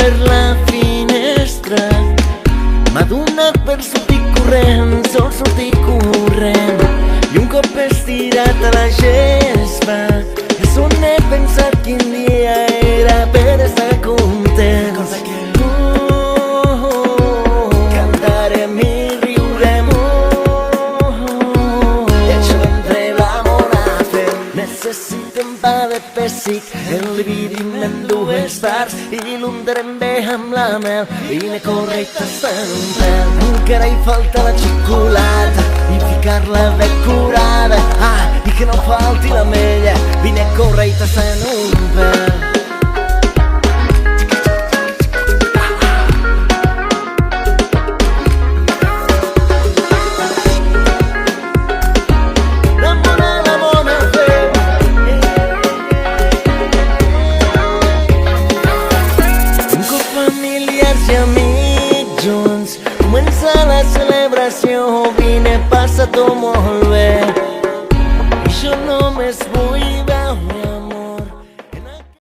per la finestra. M'ha donat per sortir corrent, sol sortir corrent. I un cop estirat a la gespa és on he pensat quin dia era per estar content. Cantarem i riurem, i això entre l'amor a fer. Necessitem pa de pessic, el dividim en dues parts i l'untarem bé amb la mel. Vine correcte en un pèl, encara hi falta la xocolata i ficar-la bé curada. I que no falti l'amella, vine correcte en un pèl. I amics junts, comença la celebració, vine, passa-t'ho molt bé.